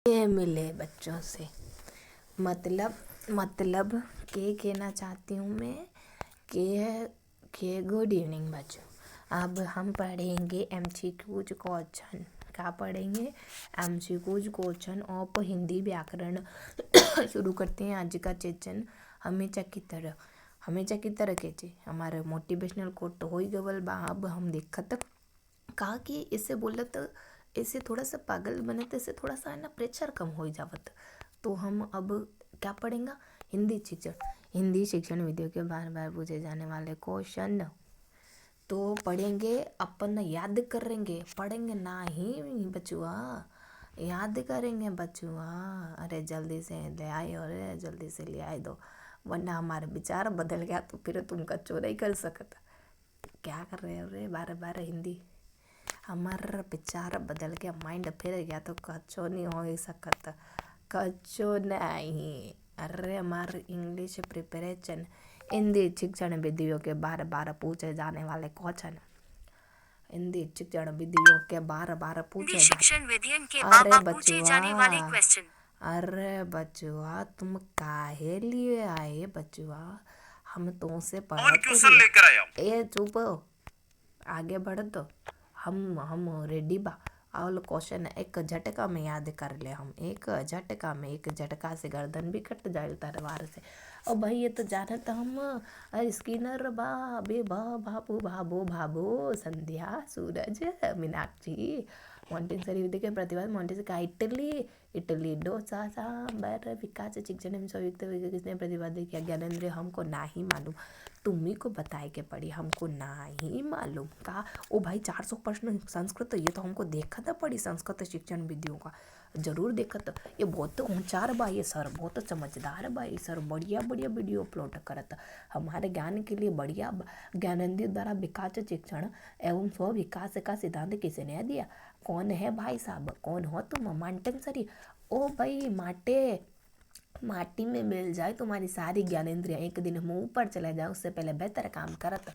ये मिले बच्चों से। मतलब के कहना चाहती हूँ मैं के गुड इवनिंग बच्चों। अब हम पढ़ेंगे एमसीक्यूज क्वेश्चन। क्या पढ़ेंगे? एमसीक्यूज क्वेश्चन ऑफ हिंदी व्याकरण। शुरू करते हैं आज का सेशन। हमेशा की तरह के चे हमारे मोटिवेशनल कोट तो हो ही गवल बा। अब हम देखत कहा कि इससे बोलत इससे थोड़ा सा पागल बने तो इससे थोड़ा सा है ना प्रेशर कम हो जावत। तो हम अब क्या पढ़ेंगे? हिंदी शिक्षण विधियों के बार बार पूछे जाने वाले क्वेश्चन तो पढ़ेंगे। अपन याद करेंगे, पढ़ेंगे ना ही बचुआ, याद करेंगे बचुआ। अरे जल्दी से ले आए और जल्दी से ले आए दो, वरना हमारा विचार बदल गया तो फिर तुम कच्चो नहीं कर सकता। क्या कर रहे हो रे? बार बार हिंदी। हमारा विचार बदल गया, माइंड फिर गया तो कच्चो नहीं हो सकता, कच्चो नहीं। अरे हमारे इंग्लिश प्रिपरेशन हिंदी शिक्षण विधियों के बार बार पूछे जाने वाले क्वेश्चन। हिंदी शिक्षण विधियों के बार बार पूछे शिक्षण विधियन के अरे बाबा पूछे जाने वाले बचुआ, क्वेश्चन। अरे बचुआ तुम काहे लिए आए बचुआ? हम तुमसे और पढ़ तो क्वेश्चन लिए। लेकर आया हूँ। ए चुप, आगे बढ़ दो। हम रेडी बा। और क्वेश्चन एक झटका में याद कर ले हम, एक झटका में, एक झटका से गर्दन भी कट जाए तलवार से। और भाई ये तो जानत हम स्किनर बा बे बा बाबू बाबू बाबू संध्या सूरज मीनाक्षी मॉन्टेसरी विधि के प्रतिवाद मॉन्टेसरी का इटली डोसा सांबर विकास शिक्षण संयुक्त किसने प्रतिपादित किया? ज्ञानेंद्र। हमको ना ही मालूम, तुम्ही को बताए के पड़ी, हमको ना ही मालूम का। ओ भाई 400 प्रश्न संस्कृत, ये तो हमको देखा था पड़ी संस्कृत शिक्षण विधियों का, जरूर देखा था। ये बहुत होशियार बा ये सर, बहुत समझदार बा ये सर, बढ़िया बढ़िया वीडियो अपलोड करत हमारे ज्ञान के लिए बढ़िया। ज्ञानेंद्र द्वारा विकास शिक्षण एवं स्व विकास का सिद्धांत किसने दिया? कौन है भाई साहब? कौन हो तुम? मॉन्टेसरी। ओ भाई माटी में मिल जाए तुम्हारी सारी ज्ञानेंद्रियां, एक दिन मुंह पर चले जाए उससे पहले बेहतर काम करत।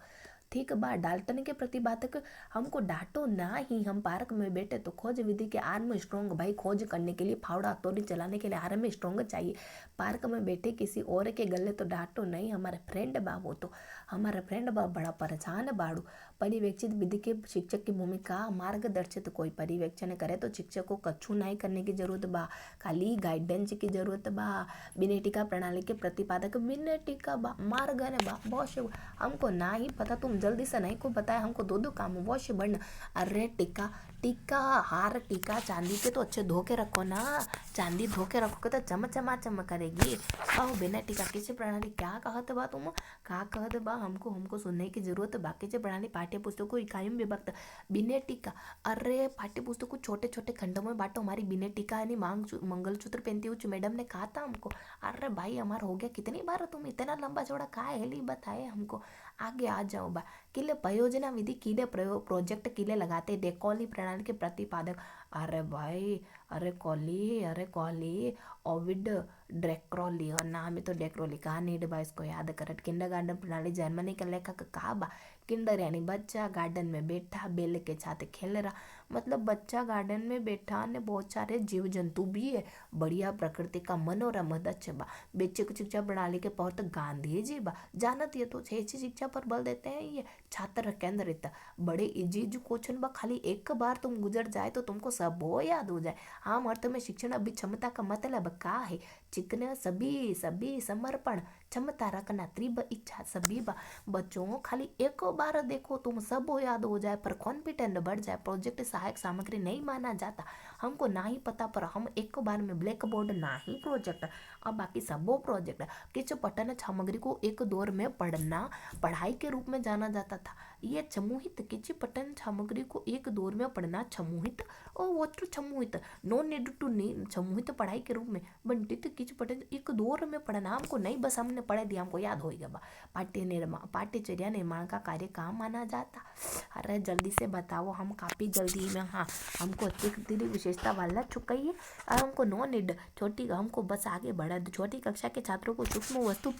ठीक बा, डाल्टन के प्रतिपादक हमको डांटो ना ही। हम पार्क में बैठे तो खोज विधि के आर्म स्ट्रॉन्ग, भाई खोज करने के लिए फावड़ा हथौड़ी चलाने के लिए आर्म स्ट्रॉन्ग चाहिए। पार्क में बैठे किसी और के गले तो डांटो नहीं। हमारे फ्रेंड बा, वो तो हमारा फ्रेंड बा, बड़ा परेशान बाड़ू। पर्यवेक्षित विधि के शिक्षक की भूमिका मार्गदर्शित, कोई पर्यवेक्षण करे तो शिक्षक को कछु नहीं करने की जरूरत बा, खाली गाइडेंस की जरूरत बा। बिनेटिका प्रणाली के प्रतिपादक बिनेटिका बा, मार्गन बा, वॉश। हमको ना ही पता, तुम जल्दी से नहीं को बताया, हमको दो काम वॉश बन। अरे टिक्का टिक्का हार टिक्का चांदी के तो अच्छे धो के रखो ना, चांदी धो के रखोगे तो चम करेगी। आओ बिना टिक्का किसी प्रणाली क्या कहत बा तुम? का कहत बा? हमको सुनने की जरूरत। बाकी से प्रणाली पाठ्य पुस्तकों इकाई में विभक्त। बिना टिक्का, अरे पाठ्य पुस्तक को छोटे छोटे खंडों में बांटो। हमारी बिना टिक्का यानी मंगलसूत्र पहनती हुई मैडम ने कहा था हमको। अरे भाई हमारा हो गया कितनी बार, तुम इतना लंबा चौड़ा का हेली बताए हमको। आगे आ जाओ बा। किले परियोजना विधि किले प्रोजेक्ट किले लगाते डेकोली प्रणाली के प्रतिपादक। अरे भाई, अरे कॉली ओविड ड्रेक्रोली, और नाम है तो डेक्रोली। कहा नीड बा इसको याद करट। किंडरगार्टन प्रणाली जर्मनी का लेखक कहा बा? किंडर यानी बच्चा, गार्डन में बैठा बेल के साथ खेल रहा, मतलब बच्चा गार्डन में बैठा ने बहुत सारे जीव जंतु भी है, बढ़िया प्रकृति का मनोरम दक्ष बा। बेसिक शिक्षा प्रणाली के बहुत गांधी जी बा, जानत ये तो अच्छी शिक्षा पर बल देते हैं ये छात्र केंद्रित। बड़े इजी क्वेश्चन बा, खाली एक बार तुम गुजर जाए तो तुमको सब वो याद हो जाए। आम अर्थ में शिक्षण अभी क्षमता का मतलब का है? चिकन सभी सभी समर्पण, क्षमता रखना, तीव्र इच्छा सभी बा। बच्चों खाली एक बार देखो तुम सब वो याद हो जाए, पर कॉन्फिडेंट बढ़ जाए। प्रोजेक्ट सहायक सामग्री नहीं माना जाता, हमको ना ही पता, पर हम एक बार में ब्लैक बोर्ड ना ही प्रोजेक्ट और बाकी सब वो प्रोजेक्ट। किस पठन सामग्री को एक दौर में पढ़ना पढ़ाई के रूप में जाना जाता था। ये समूहित किसी पठन सामग्री को एक दौर में पढ़ना समूहित और वो तो समूहित नो नीड टू समूहित पढ़ाई के रूप में बंटित किसी पठन एक दौर में पढ़ना। हमको नहीं, बस हमने पढ़ दिया, हमको याद होएगा बा। पाठ्यचर्या निर्माण का कार्य कहाँ माना जाता? अरे जल्दी से बताओ, हम काफ़ी जल्दी में। हाँ, हमको तेरी विशेषता वाला चुकाइए और हमको नो नीड छोटी, हमको बस आगे बढ़ा। छोटी कक्षा के छात्रों को सूक्ष्म वस्तु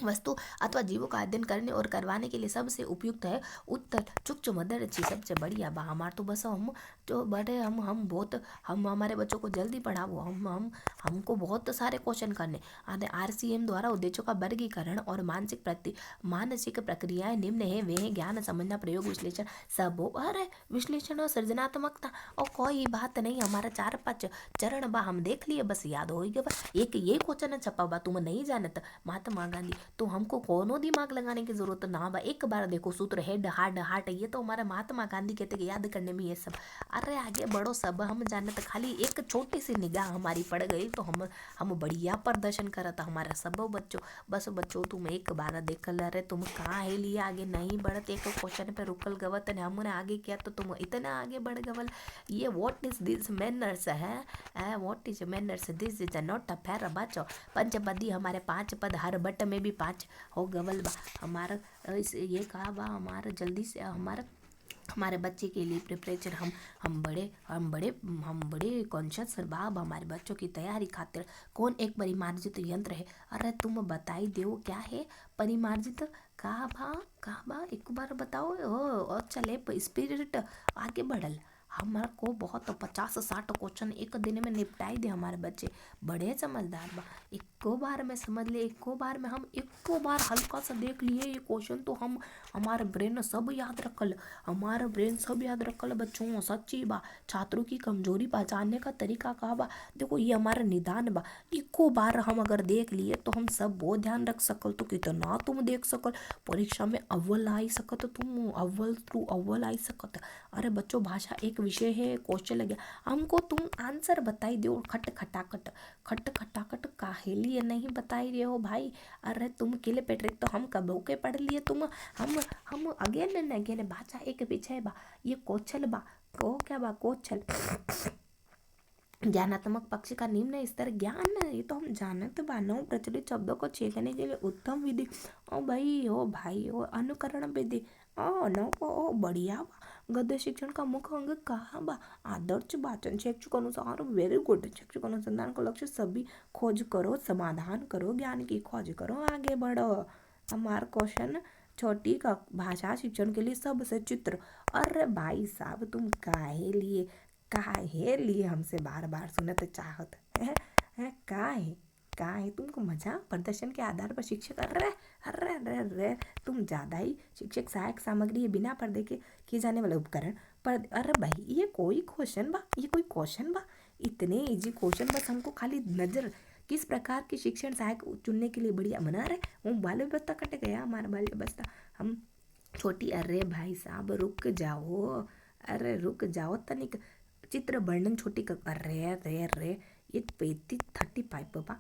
वस्तु अथवा जीवों का अध्ययन करने और करवाने के लिए सबसे उपयुक्त है उत्तर चुच्च मदरची सबसे बढ़िया बा। हमार तो बस हम तो बड़े हम बहुत हम हमारे बच्चों को जल्दी पढ़ाओ। हम हमको बहुत सारे क्वेश्चन करने आने। RCM द्वारा उद्देश्यों का वर्गीकरण और मानसिक प्रक्रियाएं निम्न है वे हैं ज्ञान समझना प्रयोग विश्लेषण सब। अरे विश्लेषण और सृजनात्मकता और कोई बात नहीं। हमारा 4-5 चरण बा हम देख लिए बस याद हो गया बा। एक ये क्वेश्चन छपा बा तुम नहीं जानत महात्मा गांधी तो हमको कोनो दिमाग लगाने की जरूरत ना बा। एक बार देखो सूत्र हेड हार्ड हार्ट ये तो हमारे महात्मा गांधी कहते कि याद करने में ये सब। अरे आगे बढ़ो सब हम जानत खाली एक छोटी सी निगाह हमारी पड़ गई तो हम बढ़िया प्रदर्शन करता हमारा सब बच्चों। बस बच्चों तुम एक बार देख ल रे तुम कहाँ है लिए आगे नहीं बढ़त। एक क्वेश्चन पे रुकल गवत ने हमने आगे किया तो तुम इतना आगे बढ़ गवल। ये व्हाट इज दिस मैनर्स है what is manners this is not a fair बच्चों। पंचपदी हमारे 5 पद हर बट में भी 5 हो गवल बा। हमारा ये कहा बा हमारा जल्दी से हमारे बच्चे के लिए प्रिपरेशन हम बड़े कॉन्शियस बाब हमारे बच्चों की तैयारी खातिर कौन एक परिमार्जित यंत्र है। अरे तुम बताई दो क्या है परिमार्जित कहा बा एक बार बताओ। और चले स्पिरिट आगे बढ़ल हमारे को बहुत 50-60 क्वेश्चन एक दिन में निपटाई दे हमारे बच्चे बड़े समझदार बा। एको बार में समझ ले एको बार में हम एको बार हल्का सा देख लिए ये क्वेश्चन तो हम हमारे ब्रेन सब याद रखल हमारा ब्रेन सब याद रखल बच्चों सच्ची बा। छात्रों की कमजोरी पहचानने का तरीका कहा बा देखो ये हमारा निदान बा। एको बार हम अगर देख लिए तो हम सब बहुत ध्यान रख सकल तो कितना तुम देख सकल परीक्षा में अव्वल आई सकत तुम अव्वल आई सकत। अरे बच्चों भाषा एक विषय है क्वेश्चन लग गया हमको तुम आंसर बताई दो खट खटाखट काहे लिए नहीं बताई रहे हो भाई। अरे तुम किले पेट्रिक तो हम कब के पढ़ लिए तुम हम अगेन एंड अगेन भाषा एक विषय बा। ये कौशल बा को क्या बा कौशल ज्ञानात्मक पक्ष का निम्न स्तर ज्ञान ये तो हम जानते बानो प्रचलित शब्दों को छेड़ने के लिए उत्तम विधि ओ भाई ओ अनुकरण विधि ओ नो ओ बढ़िया बा। गद्य शिक्षण का मुख्य अंग कहाँ बा आदर्श वाचन शैक्षिक अनुसार वेरी गुड शैक्षिक अनुसंधान का लक्ष्य सभी खोज करो समाधान करो ज्ञान की खोज करो आगे बढ़ो। हमारा क्वेश्चन छोटी का भाषा शिक्षण के लिए सबसे चित्र। अरे भाई साहब तुम काहे लिए हमसे बार बार सुनते चाहत है काहे तुमको मजा प्रदर्शन के आधार पर शिक्षक। अरे तुम ज़्यादा ही शिक्षक सहायक सामग्री बिना पर्दे के किए जाने वाले उपकरण पर। अरे भाई ये कोई क्वेश्चन बा इतने इजी क्वेश्चन बस हमको खाली नजर किस प्रकार के शिक्षण सहायक चुनने के लिए बढ़िया मना रहे वो बाल व्यवस्था कट गया हमारा बाल व्यवस्था हम छोटी। अरे भाई साहब रुक जाओ तनिक चित्र वर्णन छोटी का रे ये 35 बा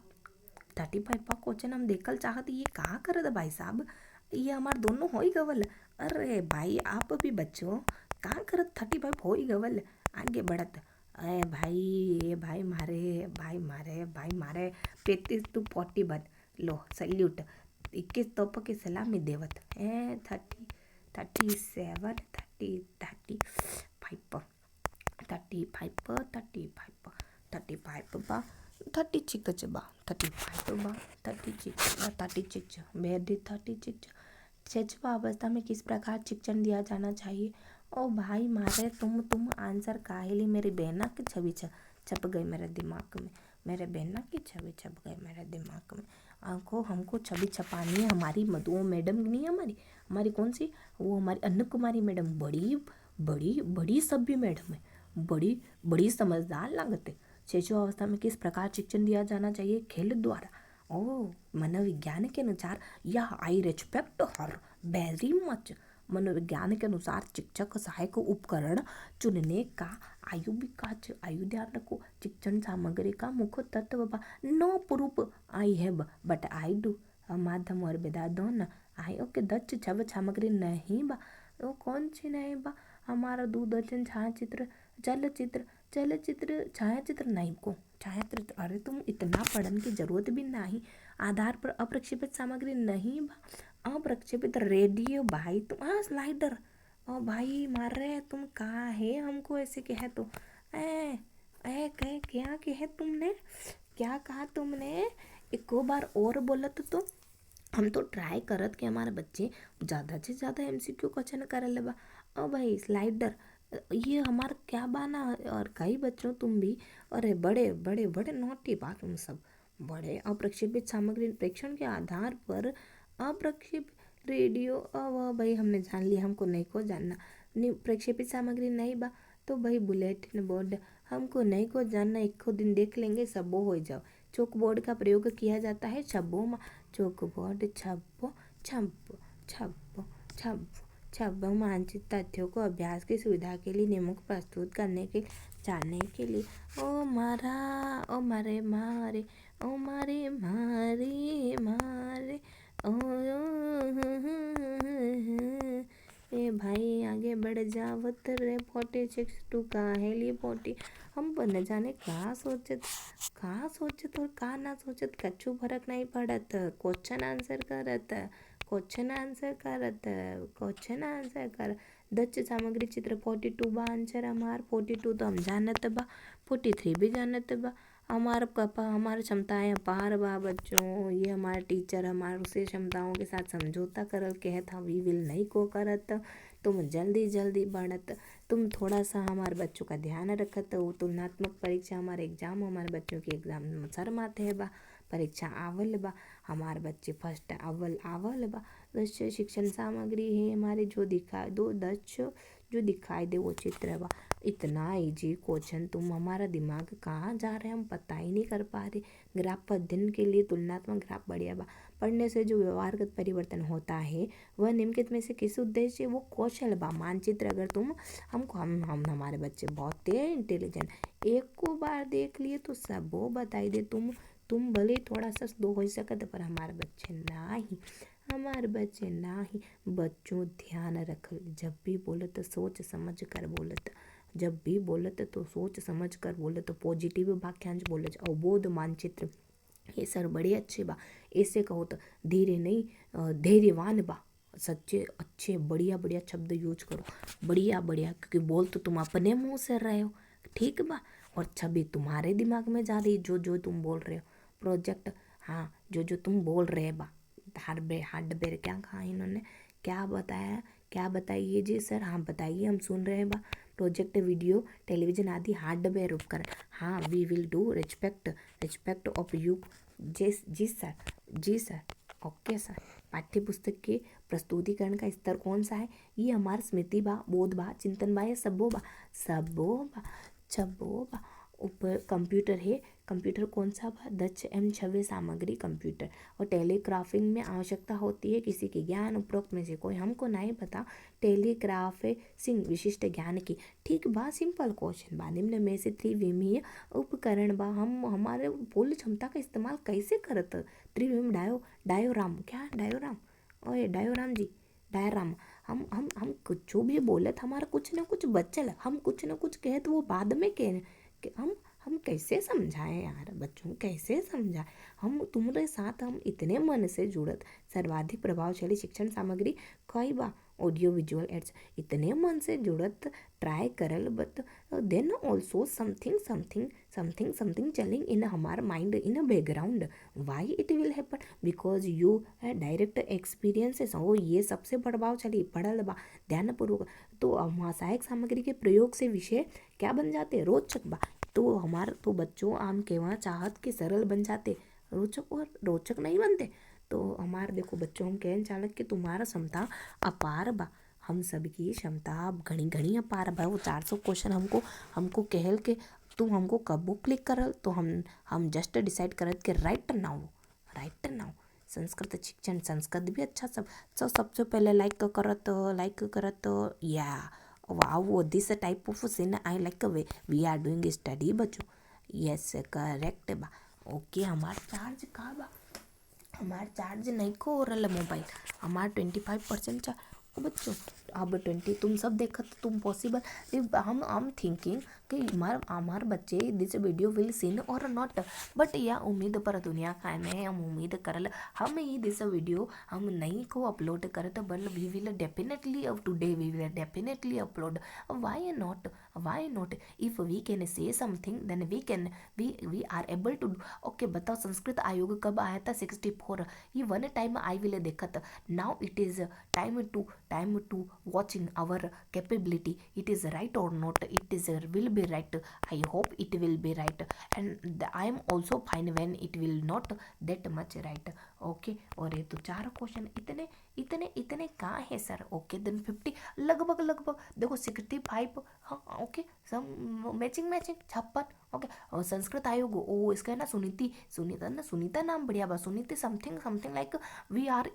35 बा क्वेश्चन हम देखल चाहत ये कहाँ करत भाई साहब ये हमार दोनों हो ही गवल। अरे भाई आप भी बच्चों कहाँ करत 35 हो ही गवल आगे बढ़त। अरे भाई मारे 35 to 40 बन लो सल्यूट 21 तोप की सलामी देवत 35 बा 36 बा 36 बेहद 36 छठवां अवस्था में किस प्रकार शिक्षण दिया जाना चाहिए। ओ भाई मारे तुम आंसर काहेली मेरी बहना की छवि छप गई मेरे दिमाग में मेरे बहना की छवि छप गई मेरे दिमाग में। हमको छवि छपानी है हमारी मधु मैडम नहीं हमारी कौन सी वो हमारी अन्नू कुमारी मैडम बड़ी सभ्य मैडम है बड़ी समझदार लगते। शिशु अवस्था में किस प्रकार शिक्षण दिया जाना चाहिए खेल द्वारा। मनोविज्ञान के अनुसार यह आई रेस्पेक्ट हर वेरी मच। मनोविज्ञान के अनुसार शिक्षक सहायक उपकरण चुनने का आयु ध्यान रखो। शिक्षण सामग्री का मुख्य तत्व बा no proof I have but I do माध्यम और विधा दोनों आई ओके दक्ष छव सामग्री नहीं बा वो कौन सी नहीं बा हमारा दूरदर्शन चलचित्र छायाचित्र नहीं को छायाचित्र। अरे तुम इतना पढ़ने की जरूरत भी नहीं। आधार पर अप्रक्षेपित सामग्री नहीं बा अप्रक्षेपित रेडियो भाई तुम स्लाइडर ओ भाई मार रहे तुम कहाँ है हमको ऐसे कहे तो क्या कहे तुमने क्या कहा तुमने एक बार और बोला तो तुम हम तो ट्राई करत कि हमारे बच्चे ज़्यादा से ज़्यादा MCQ क्वेश्चन करल बा। और भाई स्लाइडर ये हमारा क्या बाना। और कई बच्चों तुम भी, अरे बड़े बड़े बड़े नोटी बा तुम सब। बड़े अप्रक्षेपित सामग्री प्रेक्षण के आधार पर अप्रक्षेपित रेडियो। अब भाई हमने जान लिया, हमको नहीं को जानना। प्रक्षेपित सामग्री नहीं बा तो भाई बुलेटिन बोर्ड हमको नहीं को जानना, एक दिन देख लेंगे सब हो जाओ। चौक बोर्ड का प्रयोग किया जाता है छब्बों में। चौक बोर्ड छब्बो छब्बो छब्बो छब्बो छब्बो मानचित्र तथ्यों को अभ्यास की सुविधा के लिए नियमों को प्रस्तुत करने के जानने के लिए। ओ मारा ओ मारे मारे ओ मारे मारे मारे ओ ए भाई आगे बढ़ जावत रे 46 टू का है लिए 40। हम पर न जाने कहाँ सोचत और कहाँ ना सोचत, कछु फर्क नहीं पड़त। क्वेश्चन आंसर करत। दच्च सामग्री चित्र 42 बा आंसर हमार। 42 तो हम जानत बा, 43 भी जानत बा। हमार क्षमताएं अपार बा बच्चों। ये हमारे टीचर हमारे उसे क्षमताओं के साथ समझौता करल कहत था, वी विल नहीं को करत। तुम जल्दी जल्दी बढ़त, तुम थोड़ा सा हमारे बच्चों का ध्यान रखत। वो तुलनात्मक परीक्षा हमारे एग्जाम, हमारे बच्चों की एग्जाम शर्माते है बा। परीक्षा आवल बा, हमारे बच्चे फर्स्ट आवल बा। दक्ष शिक्षण सामग्री है हमारे जो दिखाए दो दक्ष जो दिखाई दे वो चित्र बा। इतना इजी क्वेश्चन, तुम हमारा दिमाग कहाँ जा रहे हैं हम पता ही नहीं कर पा रहे। ग्राफ अध्ययन के लिए तुलनात्मक ग्राफ बढ़िया बा। पढ़ने से जो व्यवहारगत परिवर्तन होता है वह निम्नलिखित में से किस उद्देश्य वो कौशल बा। मानचित्र अगर तुम हमको हम हमारे बच्चे बहुत इंटेलिजेंट, एक को बार देख लिए तो सब वो बताई दे। तुम भले थोड़ा सा स्लो हो सकते पर हमारे बच्चे ना ही। बच्चों ध्यान रख, जब भी बोले तो सोच समझ कर बोलत। जब भी बोलत तो सोच समझ कर बोलत। पॉजिटिव वाक्यांश बोले। अवबोध मानचित्र ये सर बड़े अच्छे बा। ऐसे कहो तो धीरे नहीं धैर्यवान बा। सच्चे अच्छे बढ़िया बढ़िया शब्द यूज करो, बढ़िया बढ़िया, क्योंकि बोल तो तुम अपने मुंह से रहे हो, ठीक बा। और छवि तुम्हारे दिमाग में जा रही जो जो तुम बोल रहे हो। प्रोजेक्ट, हाँ जो जो तुम बोल रहे बा। हार्डवेयर क्या कहा इन्होंने, क्या बताइए जी सर। हाँ बताइए, हम सुन रहे हैं बा। प्रोजेक्ट, वीडियो, टेलीविजन आदि हार्डवेयर उपकरण। हाँ we will do respect of you. जी सर ओके सर। पाठ्य पुस्तक के प्रस्तुतिकरण का स्तर कौन सा है? ये हमारा स्मृति बा, बोध बा, चिंतन बा या सबो बा। ऊपर कंप्यूटर है, कंप्यूटर कौन सा बा? दक्ष एवं छवि सामग्री कंप्यूटर। और टेलीग्राफिंग में आवश्यकता होती है किसी की ज्ञान उपरोक्त में से कोई, हमको नहीं पता। टेलीग्राफिंग विशिष्ट ज्ञान की, ठीक बा। सिंपल क्वेश्चन बा। निम्न में से त्रिविमीय उपकरण बा, हम हमारे बोल क्षमता का इस्तेमाल कैसे करत? त्रिविमीय डायोराम ओए डायोराम जी, डायराम। हम कुछ भी बोलत, हमारा कुछ ना कुछ बचल, हम कुछ ना कुछ कहे तो वो बाद में कह कि हम कैसे समझाएं यार बच्चों, कैसे समझाएं। हम तुम्हारे साथ हम इतने मन से जुड़त। सर्वाधिक प्रभावशाली शिक्षण सामग्री कई बा? Audio visual aids. इतने मन से जुड़त ट्राई करल, बट देन ऑल्सो समथिंग चलिंग इन हमार mind in background. Why it will happen? Because you direct experiences हो। ये सबसे प्रभावशाली पढ़ल बा ध्यानपूर्वक। तो सहायक सामग्री के प्रयोग से विषय क्या बन जाते? रोचक बा। तो हमार तो बच्चों आम कहना चाहत कि सरल बन जाते, रोचक नहीं बनते। तो हमारे देखो बच्चों, हम कहना चाहत कि तुम्हारा क्षमता अपार बा। हम सबकी क्षमता घनी अपार बा। वो 400 क्वेश्चन हमको कहल के तुम हमको कब क्लिक करल तो हम जस्ट डिसाइड करत कि राइट नाउ। संस्कृत शिक्षण, संस्कृत भी अच्छा सबसे पहले लाइक करत या wow, this type of sin I like way we are doing study बच्चों। यस करेक्ट बा। ओके, हमार चार्ज का बा? हमार चार्ज नहीं को हो रहा मोबाइल, हमार 25% चार्ज। बच्चों अब 20 तुम सब देखत तुम पॉसिबल हम थिंकिंग कि हमार बच्चे दिस वीडियो विल सीन और नॉट, बट या उम्मीद पर दुनिया का में हम उम्मीद करल हम ये दिस वीडियो हम नहीं को अपलोड करत, but we will definitely today we will definitely upload. Why not if we can say something then we are able to. Okay बताओ संस्कृत आयोग कब आया था? 64. ये वन टाइम आई विल देखत. Now it is time to watching our capability. It is right or not? It is will be right. I hope it will be right, and I am also fine when it will not that much right. Okay और ये तो 4 question इतने इतने इतने कहाँ है sir? Okay then 50 लगभग देखो 65. हाँ ओके सब मैचिंग 56. ओके और संस्कृत आयोग ओ इसका है ना सुनीता नाम बढ़िया बा. Suniti something like we are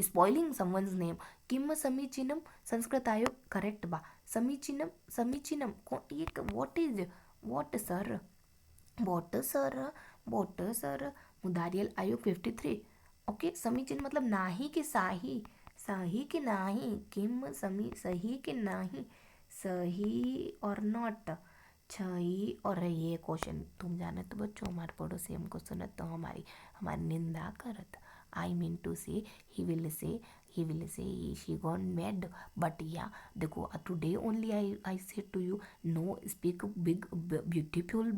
spoiling someone's name. किम समीचीनम संस्कृत आयोग करेक्ट बा. समीचीनम ये व्हाट सर मुदारियल आयोग 53. ओके समीचीन मतलब नाही कि सही कि नाही. किम सही कि नाही, सही और नॉट, छही. और ये क्वेश्चन तुम जाने तो बच्चों हमारे पड़ोसी हमको सुनत तो हमारी निंदा करत. आई मीन टू से he will say she gone mad. But yeah देखो today only I said to you no speak big beautiful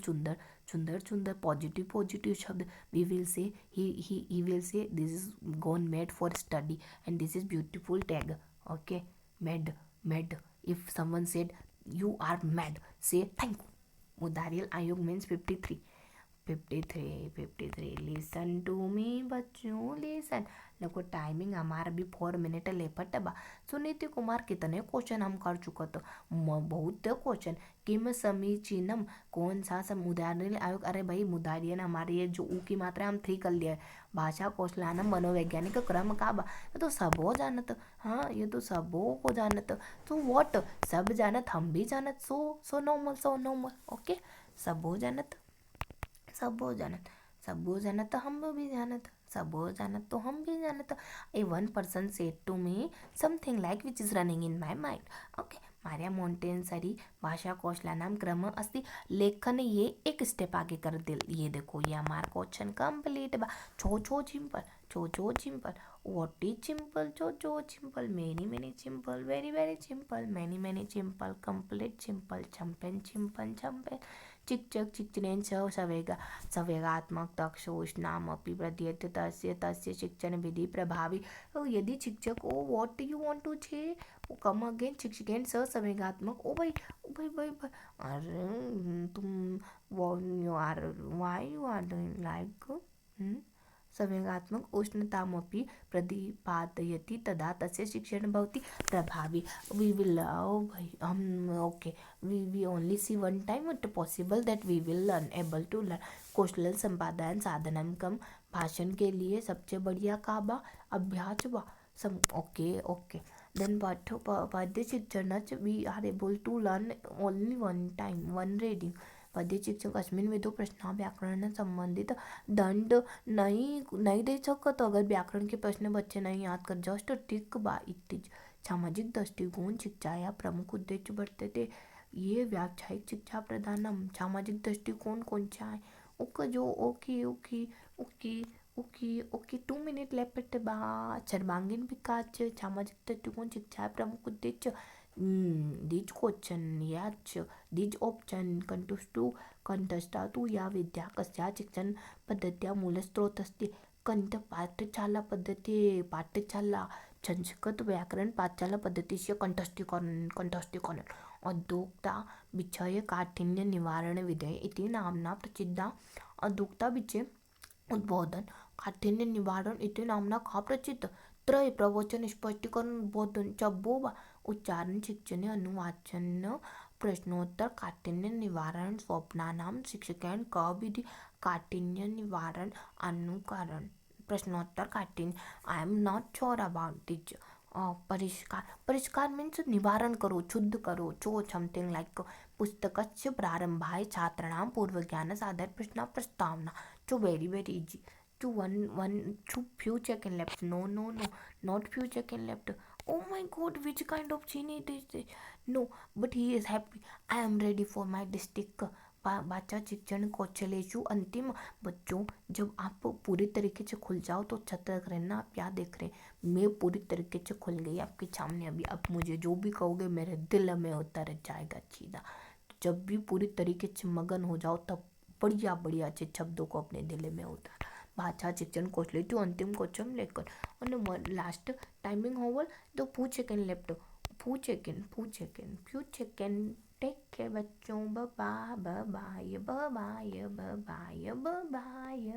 सुंदर positive शब्द. We will say he will say this is gone mad for study and this is beautiful tag. Okay mad. If someone said you are mad say thank you. मुदारियल आयोग means 53. Listen to me बच्चों listen. देखो timing हमारा भी 4 minute leopard बा. सुनीति कुमार कितने question हम कर चुका तो बहुत क्वेश्चन. किम समीचीनम कौन सा मुदारियल आयोग? अरे भाई मुदारियल हमारे ये जो ऊ की मात्रा हम 3 कर लिया. भाषा कौशलानम मनोवैज्ञानिक क्रम का बा. ये तो सबो जानत. हाँ ये तो सबो को जानत. तो व्हाट सब जानत हम भी जानत. So normal. ओके सबो जानत तो हम भी जानत. सबो जानत तो हम भी जानत. A one person said to me something like which is running in my mind. Okay Maria Montessori भाषा कौशलानाम क्रम अस्ति. लेखन ये एक स्टेप आगे कर दिल. ये देखो ये हमारा क्वेश्चन कंप्लीट बा. छो चिंपल what is simple? So simple many simple very simple many simple complete simple चंपेन चिक्चक चिक्चनेन सवेगात्मक तक्षोष्णामपि प्रदीयते तस्य शिक्षण विधि प्रभावी. यदि शिक्षक oh what you want to say come again शिक्षकेन सवेगात्मक. ओ भाई अरे तुम why you are doing like सवेगात्मक उष्णतामपि प्रतिपादयति तदा तस्य शिक्षण भवति प्रभावी. वी विल भाई हम okay we only see one time it possible that we will learn able to learn. कौशल संपादन साधनम कम. भाषण के लिए सबसे बढ़िया का बा? अभ्यास बा. ओके देन पद्य शिक्षण we are able to learn only one time one reading. पद्य शिक्षक अस्मिन विधो प्रश्न व्याकरण संबंधित दंड नहीं दे सकत. अगर व्याकरण के प्रश्न बच्चे नहीं याद कर जस्ट टिक बा. इतिज सामाजिक दृष्टिकोण शिक्षा या प्रमुख उद्देश्य बढ़ते थे. ये व्यावसायिक शिक्षा प्रधानम. सामाजिक दृष्टिकोण कौन सा है? ओके 2 मिनट लेफ्ट बा. सर्वांगीण विकास सामाजिक दृष्टिकोण शिक्षा प्रमुख उद्देश्य. दीज क्वेश्चन याच दीज ऑप्शन कंठस्थातु या विद्या कशा शिक्षण पद्धत्या मूलस्त्रोत असते. कंठ पाठशाला पद्धती पाठशाला संस्कृत व्याकरण पाठशाला पद्धतीचे कंठस्थीकरण अधोक्ता विषय काठिन्य निवारण विधेय इति नामना प्रसिद्धा. अधोक्ता विषय उद्बोधन काठिन्य निवारण इति नामना का प्रसिद्ध. त्रय प्रवचन स्पष्टीकरण उद्बोधन चब्बोबा. उच्चारण शिक्षण अनुवाचन प्रश्नोत्तर काठिन्य निवारण स्वप्नानाम शिक्षकैन क विधि. काठिन्य निवारण अनुकरण प्रश्नोत्तर काठिन्य. I am not sure about this. परिष्कार मीन्स निवारण करो शुद्ध करो. चो समथिंग लाइक पुस्तकस्य प्रारंभाय छात्राणां पूर्वज्ञान साधर प्रश्न प्रस्तावना. चो very easy. To one few second left. No, not few second left. Oh my god, which kind of genie it is this? No, but he is happy. I am ready for my district. बाचा शिक्षण कौशलेशु अंतिम। बच्चों, जब आप पूरी तरीके से खुल जाओ तो सतर्क रहना। आप क्या देख रहे हैं, मैं पूरी तरीके से खुल गई आपके सामने अभी। आप मुझे जो भी कहोगे मेरे दिल में उतर जाएगा सीधा। जब भी पूरी तरीके से मगन हो जाओ तब बढ़िया बढ़िया अच्छे शब्दों को अपने दिल में उतार। भाषा शिक्षण कौशलेशु अंतिम क्वेश्चन लेकर और लास्ट टाइमिंग होवल तो पूछ second left. Few second take care बच्चों। Bye bye bye bye bye bye bye.